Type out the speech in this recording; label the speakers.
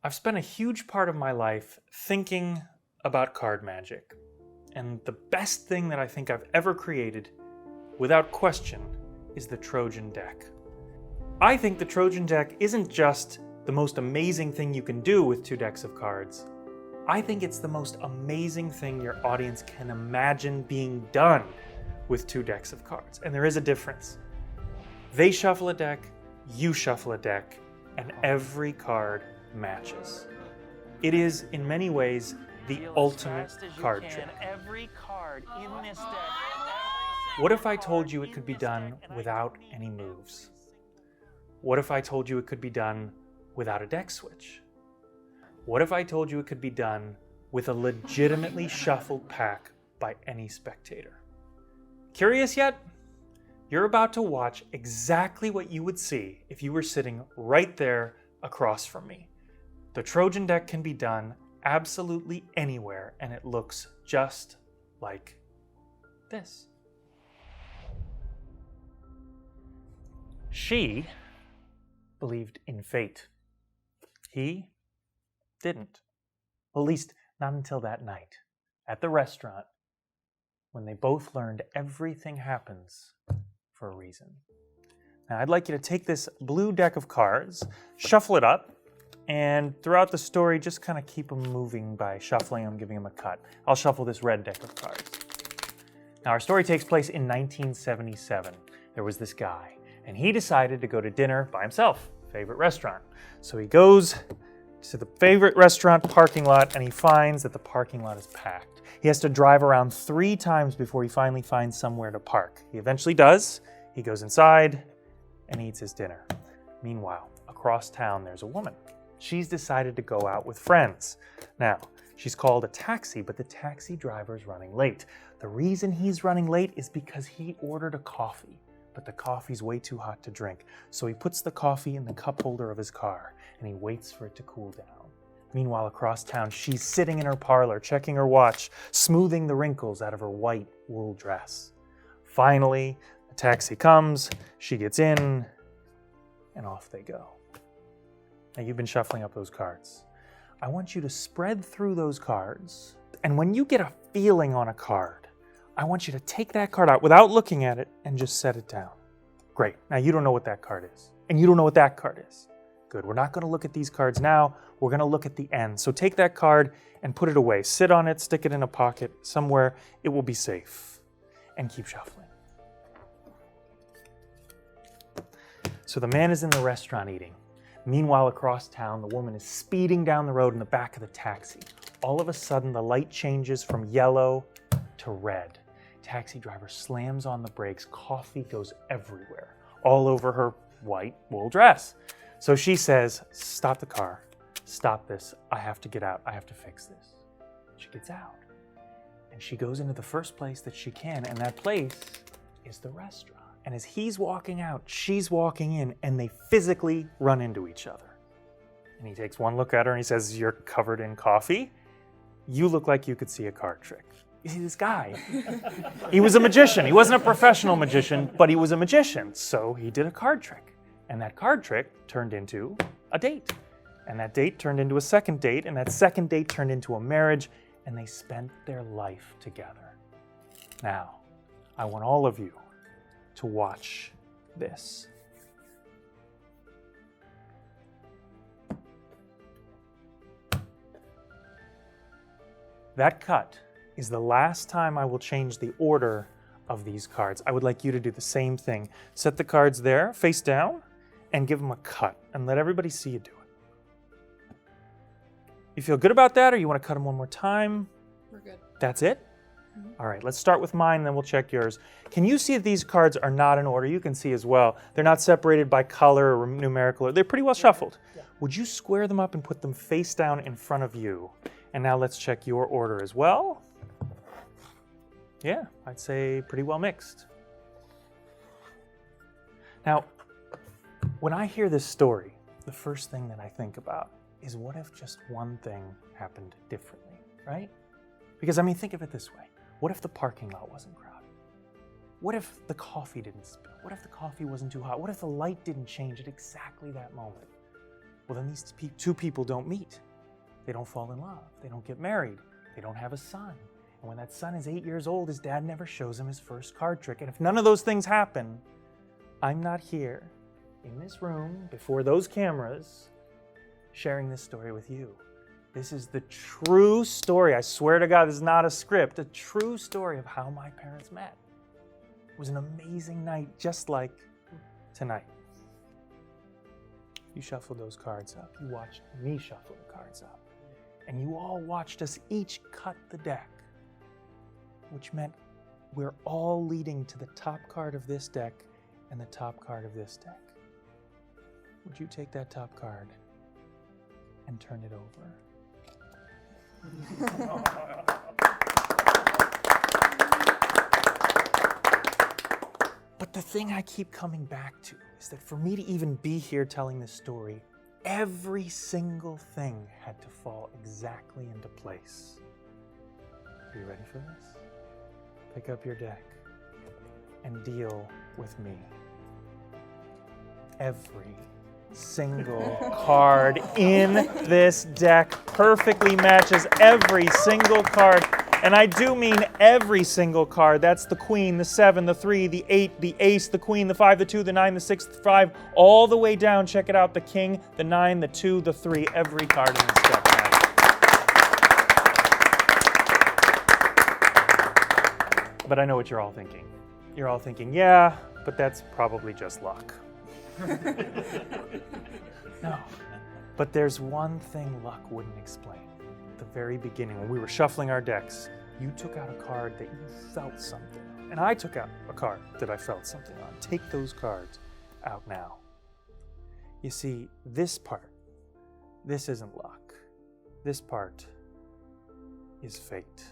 Speaker 1: I've spent a huge part of my life thinking about card magic, and the best thing that I think I've ever created, without question, is the Trojan Deck. I think the Trojan Deck isn't just the most amazing thing you can do with 2 decks of cards. I think it's the most amazing thing your audience can imagine being done with 2 decks of cards. And there is a difference. They shuffle a deck, you shuffle a deck, and every card matches. It is, in many ways, the ultimate card trick.
Speaker 2: Every card in this deck.
Speaker 1: What if I told you it could be done without any moves? What if I told you it could be done without a deck switch? What if I told you it could be done with a legitimately shuffled pack by any spectator? Curious yet? You're about to watch exactly what you would see if you were sitting right there across from me. The Trojan Deck can be done absolutely anywhere, and it looks just like this. She believed in fate. He didn't. Well, at least not until that night at the restaurant when they both learned everything happens for a reason. Now, I'd like you to take this blue deck of cards, shuffle it up, and throughout the story, just kind of keep them moving by shuffling them, giving them a cut. I'll shuffle this red deck of cards. Now, our story takes place in 1977. There was this guy, and he decided to go to dinner by himself, favorite restaurant. So he goes to the favorite restaurant parking lot, and he finds that the parking lot is packed. He has to drive around 3 times before he finally finds somewhere to park. He eventually does. He goes inside and eats his dinner. Meanwhile, across town, there's a woman. She's decided to go out with friends. Now, she's called a taxi, but the taxi driver's running late. The reason he's running late is because he ordered a coffee, but the coffee's way too hot to drink. So he puts the coffee in the cup holder of his car, and he waits for it to cool down. Meanwhile, across town, she's sitting in her parlor, checking her watch, smoothing the wrinkles out of her white wool dress. Finally, the taxi comes, she gets in, and off they go. Now, you've been shuffling up those cards. I want you to spread through those cards, and when you get a feeling on a card, I want you to take that card out without looking at it and just set it down. Great. Now, you don't know what that card is, and you don't know what that card is. Good. We're not going to look at these cards now. We're going to look at the end. So take that card and put it away. Sit on it, stick it in a pocket somewhere. It will be safe. And keep shuffling. So the man is in the restaurant eating. Meanwhile, across town, the woman is speeding down the road in the back of the taxi. All of a sudden, the light changes from yellow to red. Taxi driver slams on the brakes. Coffee goes everywhere, all over her white wool dress. So she says, "Stop the car. Stop this. I have to get out. I have to fix this." She gets out, and she goes into the first place that she can, and that place is the restaurant. And as he's walking out, she's walking in, and they physically run into each other. And he takes one look at her and he says, "You're covered in coffee. You look like you could see a card trick." You see, this guy, he was a magician. He wasn't a professional magician, but he was a magician. So he did a card trick. And that card trick turned into a date. And that date turned into a second date. And that second date turned into a marriage. And they spent their life together. Now, I want all of you to watch this. That cut is the last time I will change the order of these cards. I would like you to do the same thing. Set the cards there, face down, and give them a cut, and let everybody see you do it. You feel good about that, or you want to cut them one more time?
Speaker 3: We're good.
Speaker 1: That's it? All right, let's start with mine, and then we'll check yours. Can you see that these cards are not in order? You can see as well. They're not separated by color or numerical. They're pretty well shuffled.
Speaker 3: Yeah.
Speaker 1: Would you square them up and put them face down in front of you? And now let's check your order as well. Yeah, I'd say pretty well mixed. Now, when I hear this story, the first thing that I think about is, what if just one thing happened differently, right? Because, I mean, think of it this way. What if the parking lot wasn't crowded? What if the coffee didn't spill? What if the coffee wasn't too hot? What if the light didn't change at exactly that moment? Well, then these two people don't meet. They don't fall in love. They don't get married. They don't have a son. And when that son is 8 years old, his dad never shows him his first card trick. And if none of those things happen, I'm not here in this room before those cameras sharing this story with you. This is the true story. I swear to God, this is not a script. A true story of how my parents met. It was an amazing night, just like tonight. You shuffled those cards up. You watched me shuffle the cards up. And you all watched us each cut the deck, which meant we're all leading to the top card of this deck and the top card of this deck. Would you take that top card and turn it over? But the thing I keep coming back to is that for me to even be here telling this story, every single thing had to fall exactly into place. Are you ready for this? Pick up your deck and deal with me. Every single card in this deck perfectly matches every single card. And I do mean every single card. That's the queen, the 7, the 3, the 8, the ace, the queen, the 5, the 2, the 9, the 6, the 5, all the way down. Check it out. The king, the 9, the 2, the 3, every card in this deck matches. But I know what you're all thinking. You're all thinking, yeah, but that's probably just luck. No. But there's one thing luck wouldn't explain. At the very beginning, when we were shuffling our decks, you took out a card that you felt something on. And I took out a card that I felt something on. Take those cards out now. You see, this part, this isn't luck. This part is fate.